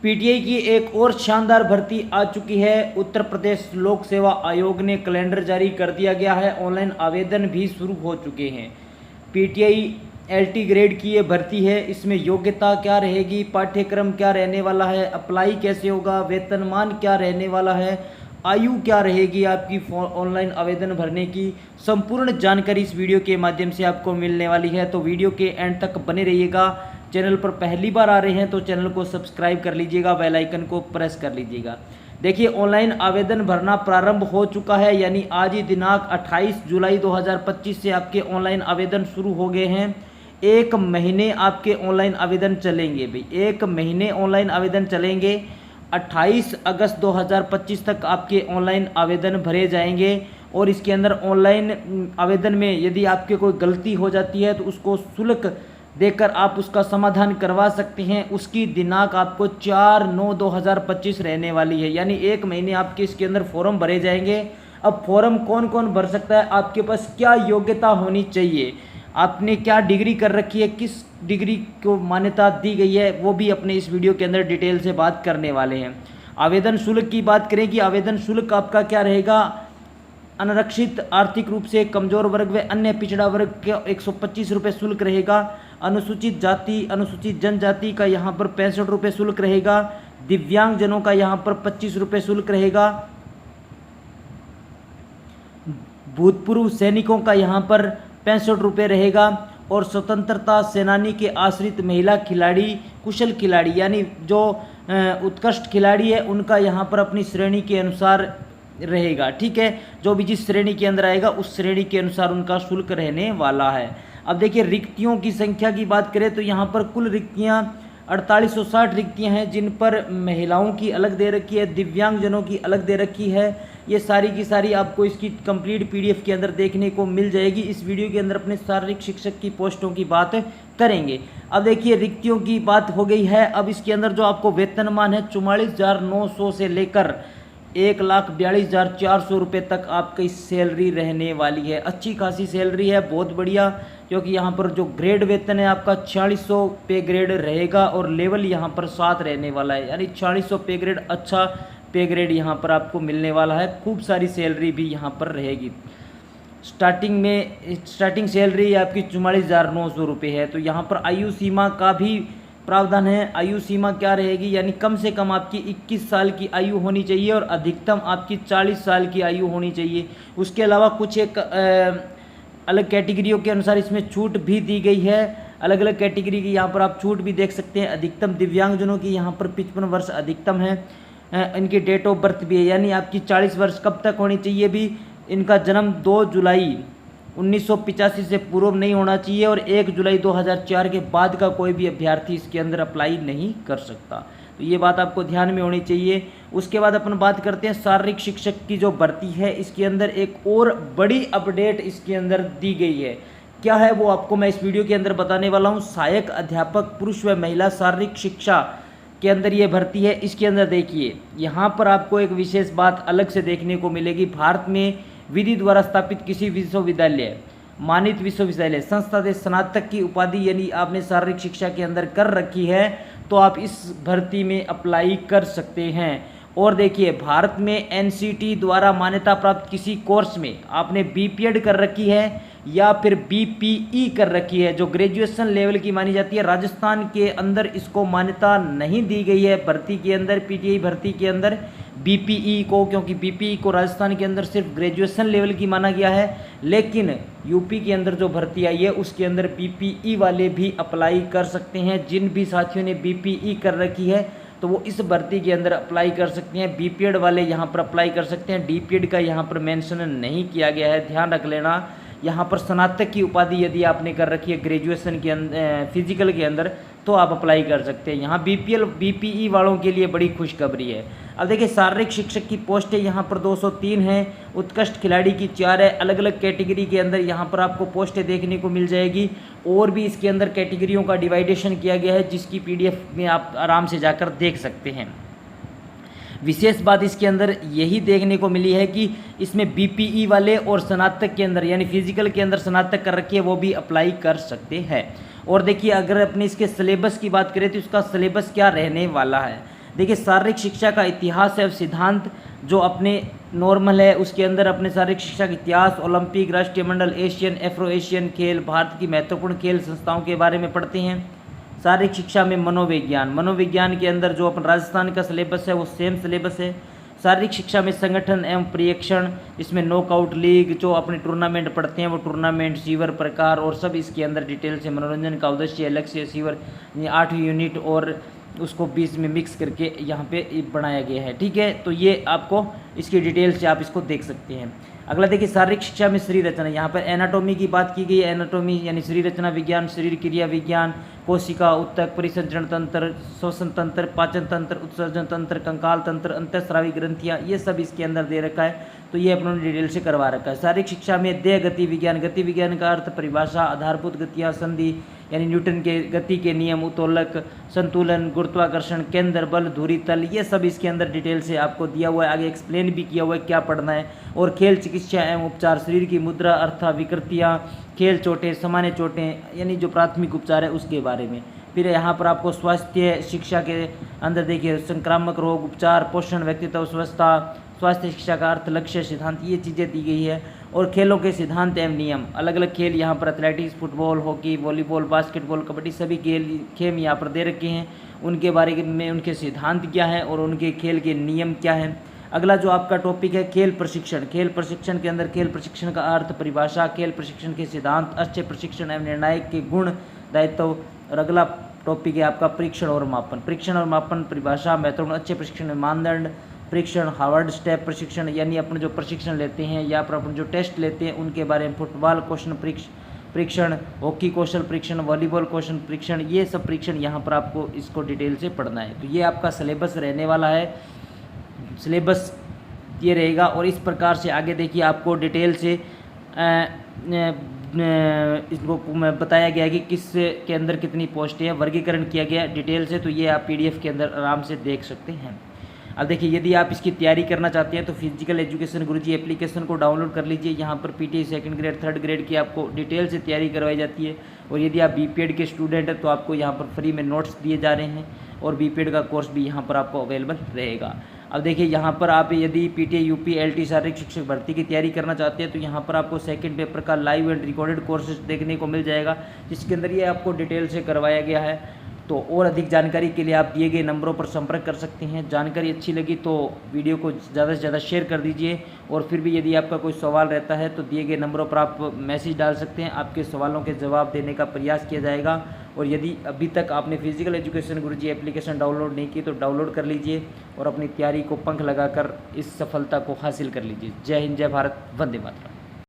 PTI की एक और शानदार भर्ती आ चुकी है। उत्तर प्रदेश लोक सेवा आयोग ने कैलेंडर जारी कर दिया गया है। ऑनलाइन आवेदन भी शुरू हो चुके हैं। पीटीआई एलटी ग्रेड की ये भर्ती है। इसमें योग्यता क्या रहेगी, पाठ्यक्रम क्या रहने वाला है, अप्लाई कैसे होगा, वेतनमान क्या रहने वाला है, आयु क्या रहेगी आपकी ऑनलाइन आवेदन भरने की, संपूर्ण जानकारी इस वीडियो के माध्यम से आपको मिलने वाली है। तो वीडियो के एंड तक बने रहिएगा। चैनल पर पहली बार आ रहे हैं तो चैनल को सब्सक्राइब कर लीजिएगा, बेल आइकन को प्रेस कर लीजिएगा। देखिए, ऑनलाइन आवेदन भरना प्रारंभ हो चुका है, यानी आज ही दिनांक 28 जुलाई 2025 से आपके ऑनलाइन आवेदन शुरू हो गए हैं। एक महीने आपके ऑनलाइन आवेदन चलेंगे भाई, एक महीने ऑनलाइन आवेदन चलेंगे। 28 अगस्त 2025 तक आपके ऑनलाइन आवेदन भरे जाएंगे। और इसके अंदर ऑनलाइन आवेदन में यदि आपके कोई गलती हो जाती है तो उसको शुल्क देकर आप उसका समाधान करवा सकते हैं। उसकी दिनांक आपको 4/9/2025 रहने वाली है, यानी एक महीने आपके इसके अंदर फॉर्म भरे जाएंगे। अब फॉर्म कौन कौन भर सकता है, आपके पास क्या योग्यता होनी चाहिए, आपने क्या डिग्री कर रखी है, किस डिग्री को मान्यता दी गई है, वो भी अपने इस वीडियो के अंदर डिटेल से बात करने वाले हैं। आवेदन शुल्क की बात करें कि आवेदन शुल्क आपका क्या रहेगा। अनारक्षित, आर्थिक रूप से कमजोर वर्ग व अन्य पिछड़ा वर्ग का 125 रुपये शुल्क रहेगा। अनुसूचित जाति, अनुसूचित जनजाति का यहाँ पर 65 रुपये शुल्क रहेगा। दिव्यांगजनों का यहाँ पर 25 रुपये शुल्क रहेगा। भूतपूर्व सैनिकों का यहाँ पर 65 रुपये रहेगा। और स्वतंत्रता सेनानी के आश्रित महिला खिलाड़ी, कुशल खिलाड़ी यानी जो उत्कृष्ट खिलाड़ी है, उनका यहाँ पर अपनी श्रेणी के अनुसार रहेगा। ठीक है, जो भी जिस श्रेणी के अंदर आएगा उस श्रेणी के अनुसार उनका शुल्क रहने वाला है। अब देखिए, रिक्तियों की संख्या की बात करें तो यहाँ पर कुल रिक्तियाँ 4860 रिक्तियाँ हैं, जिन पर महिलाओं की अलग दे रखी है, दिव्यांगजनों की अलग दे रखी है। ये सारी की सारी आपको इसकी कंप्लीट पीडीएफ के अंदर देखने को मिल जाएगी। इस वीडियो के अंदर अपने शारीरिक शिक्षक की पोस्टों की बात करेंगे। अब देखिए, रिक्तियों की बात हो गई है। अब इसके अंदर जो आपको वेतनमान है 44,900 से लेकर 1,42,400 रुपये तक आपकी सैलरी रहने वाली है। अच्छी खासी सैलरी है, बहुत बढ़िया, क्योंकि यहाँ पर जो ग्रेड वेतन है आपका 4600 पे ग्रेड रहेगा और लेवल यहाँ पर 7 रहने वाला है, यानी 4600 पे ग्रेड अच्छा पे ग्रेड यहाँ पर आपको मिलने वाला है। खूब सारी सैलरी भी यहाँ पर रहेगी। स्टार्टिंग सैलरी आपकी 44,900 रुपये है। तो यहाँ पर आयु सीमा का भी प्रावधान है। आयु सीमा क्या रहेगी, यानी कम से कम आपकी 21 साल की आयु होनी चाहिए और अधिकतम आपकी 40 साल की आयु होनी चाहिए। उसके अलावा कुछ एक अलग कैटेगरियों के अनुसार इसमें छूट भी दी गई है। अलग अलग कैटेगरी की यहाँ पर आप छूट भी देख सकते हैं। अधिकतम दिव्यांगजनों की यहाँ पर 55 वर्ष अधिकतम है। इनकी डेट ऑफ बर्थ भी है, यानी आपकी 40 वर्ष कब तक होनी चाहिए भी। इनका जन्म 2 जुलाई 1985 से पूर्व नहीं होना चाहिए और 1 जुलाई 2004 के बाद का कोई भी अभ्यर्थी इसके अंदर अप्लाई नहीं कर सकता। तो ये बात आपको ध्यान में होनी चाहिए। उसके बाद अपन बात करते हैं शारीरिक शिक्षक की जो भर्ती है। इसके अंदर एक और बड़ी अपडेट इसके अंदर दी गई है। क्या है वो आपको मैं इस वीडियो के अंदर बताने वाला हूँ। सहायक अध्यापक पुरुष व महिला शारीरिक शिक्षा के अंदर ये भर्ती है। इसके अंदर देखिए, यहाँ पर आपको एक विशेष बात अलग से देखने को मिलेगी। भारत में विधि द्वारा स्थापित किसी विश्वविद्यालय, मानित विश्वविद्यालय संस्था से स्नातक की उपाधि यदि आपने शारीरिक शिक्षा के अंदर कर रखी है तो आप इस भर्ती में अप्लाई कर सकते हैं। और देखिए, भारत में एनसीटी द्वारा मान्यता प्राप्त किसी कोर्स में आपने बीपीएड कर रखी है या फिर बीपीई कर रखी है, जो ग्रेजुएशन लेवल की मानी जाती है। राजस्थान के अंदर इसको मान्यता नहीं दी गई है भर्ती के अंदर, पीटीआई भर्ती के अंदर बीपीई को, क्योंकि बीपीई को राजस्थान के अंदर सिर्फ ग्रेजुएशन लेवल की माना गया है। लेकिन यूपी के अंदर जो भर्ती आई है उसके अंदर बीपीई वाले भी अप्लाई कर सकते हैं। जिन भी साथियों ने बीपीई कर रखी है तो वो इस भर्ती के अंदर अप्लाई कर सकते हैं। बीपीएड वाले यहाँ पर अप्लाई कर सकते हैं। डीपीएड का यहाँ पर मेंशन नहीं किया गया है, ध्यान रख लेना। यहाँ पर स्नातक की उपाधि यदि आपने कर रखी है ग्रेजुएशन के अंदर, फिजिकल के अंदर, तो आप अप्लाई कर सकते हैं। यहाँ बीपीई वालों के लिए बड़ी खुशखबरी है। अब देखिए, शारीरिक शिक्षक की पोस्टें यहाँ पर 203 हैं। उत्कृष्ट खिलाड़ी की 4 है। अलग अलग कैटेगरी के अंदर यहाँ पर आपको पोस्टें देखने को मिल जाएगी। और भी इसके अंदर कैटेगरियों का डिवाइडेशन किया गया है, जिसकी पीडीएफ में आप आराम से जाकर देख सकते हैं। विशेष बात इसके अंदर यही देखने को मिली है कि इसमें बीपीई वाले और स्नातक के अंदर, यानी फिजिकल के अंदर स्नातक कर रखी है, वो भी अप्लाई कर सकते हैं। और देखिए, अगर अपने इसके सिलेबस की बात करें तो इसका सिलेबस क्या रहने वाला है। देखिए शारीरिक शिक्षा का इतिहास है सिद्धांत जो अपने नॉर्मल है, उसके अंदर अपने शारीरिक शिक्षा का इतिहास, ओलंपिक, राष्ट्रीय मंडल, एशियन, एफ्रो एशियन खेल, भारत की महत्वपूर्ण खेल संस्थाओं के बारे में पढ़ते हैं। शारीरिक शिक्षा में मनोविज्ञान, मनोविज्ञान के अंदर जो अपन राजस्थान का सिलेबस है वो सेम सिलेबस है। शारीरिक शिक्षा में संगठन एवं प्रेक्षण, इसमें नॉकआउट लीग जो अपने टूर्नामेंट पढ़ते हैं वो टूर्नामेंट, सीवर प्रकार और सब इसके अंदर डिटेल से मनोरंजन का उद्देश्य, लक्ष्य, सीवर 8वीं यूनिट और उसको 20 में मिक्स करके यहाँ पे बनाया गया है। ठीक है, तो ये आपको इसकी डिटेल से आप इसको देख सकते हैं। अगला देखिए शारीरिक शिक्षा में शरीर रचना, यहाँ पर एनाटॉमी की बात की गई है। एनाटॉमी यानी शरीर रचना विज्ञान, शरीर क्रिया विज्ञान, कोशिका, उत्तक, परिसंचरण तंत्र, श्वसन तंत्र, पाचन तंत्र, उत्सर्जन तंत्र, कंकाल तंत्र, अंतःस्रावी ग्रंथियाँ, ये सब इसके अंदर दे रखा है, तो ये अपनों ने डिटेल से करवा रखा है। शारीरिक शिक्षा में देह गति विज्ञान, गति विज्ञान का अर्थ परिभाषा, आधारभूत गतियाँ, संधि यानी न्यूटन के गति के नियम, उत्तोलक, संतुलन, गुरुत्वाकर्षण, केंद्र बल, धुरी तल, ये सब इसके अंदर डिटेल से आपको दिया हुआ है। आगे एक्सप्लेन भी किया हुआ है क्या पढ़ना है। और खेल, चिकित्सा एवं उपचार, शरीर की मुद्रा, अर्थात विकृतियाँ, खेल चोटें, सामान्य चोटें यानी जो प्राथमिक उपचार है उसके बारे में। फिर यहाँ पर आपको स्वास्थ्य शिक्षा के अंदर देखिए संक्रामक रोग, उपचार, पोषण, व्यक्तित्व, स्वस्थता, स्वास्थ्य शिक्षा का अर्थ, लक्ष्य, सिद्धांत, ये चीज़ें दी गई है। और खेलों के सिद्धांत एवं नियम, अलग अलग खेल यहाँ पर athletics, football, hockey, volleyball, basketball, kabaddi, सभी खेल यहाँ पर दे रखे हैं। उनके बारे में उनके सिद्धांत क्या है और उनके खेल के नियम क्या है। अगला जो आपका टॉपिक है खेल प्रशिक्षण, खेल प्रशिक्षण के अंदर खेल प्रशिक्षण का अर्थ, परिभाषा, खेल प्रशिक्षण के सिद्धांत, अच्छे प्रशिक्षण एवं निर्णायक के गुण, दायित्व। और अगला टॉपिक है आपका परीक्षण और मापन, परीक्षण और मापन, परिभाषा, महत्वपूर्ण अच्छे प्रशिक्षण में मानदंड, परीक्षण, हार्वर्ड स्टेप प्रशिक्षण यानी अपने जो प्रशिक्षण लेते हैं या फिर अपने जो टेस्ट लेते हैं उनके बारे में, फुटबॉल क्वेश्चन परीक्षण, हॉकी कौशल परीक्षण, वॉलीबॉल क्वेश्चन परीक्षण, ये सब परीक्षण यहाँ पर आपको इसको डिटेल से पढ़ना है। तो ये आपका सिलेबस रहने वाला है, सिलेबस ये रहेगा। और इस प्रकार से आगे देखिए आपको डिटेल से इसको बताया गया कि किस के अंदर कितनी पोस्टें हैं, वर्गीकरण किया गया डिटेल से, तो ये आप PDF के अंदर आराम से देख सकते हैं। अब देखिए यदि आप इसकी तैयारी करना चाहते हैं तो फिजिकल एजुकेशन गुरुजी एप्लीकेशन को डाउनलोड कर लीजिए। यहाँ पर PTE second grade, third grade की आपको डिटेल से तैयारी करवाई जाती है। और यदि आप BPED के स्टूडेंट हैं तो आपको यहाँ पर फ्री में नोट्स दिए जा रहे हैं और BPED का कोर्स भी यहाँ पर आपको अवेलेबल रहेगा। अब देखिए यहाँ पर आप यदि PTE UP LT शारीरिक शिक्षक भर्ती की तैयारी करना चाहते हैं तो यहाँ पर आपको सेकंड पेपर का लाइव एंड रिकॉर्डेड कोर्सेज देखने को मिल जाएगा, जिसके अंदर ये आपको डिटेल से करवाया गया है। तो और अधिक जानकारी के लिए आप दिए गए नंबरों पर संपर्क कर सकते हैं। जानकारी अच्छी लगी तो वीडियो को ज़्यादा से ज़्यादा शेयर कर दीजिए। और फिर भी यदि आपका कोई सवाल रहता है तो दिए गए नंबरों पर आप मैसेज डाल सकते हैं, आपके सवालों के जवाब देने का प्रयास किया जाएगा। और यदि अभी तक आपने फिजिकल एजुकेशन गुरुजी एप्लीकेशन डाउनलोड नहीं की तो डाउनलोड कर लीजिए और अपनी तैयारी को पंख लगाकर इस सफलता को हासिल कर लीजिए। जय हिंद, जय भारत, वंदे मातरम।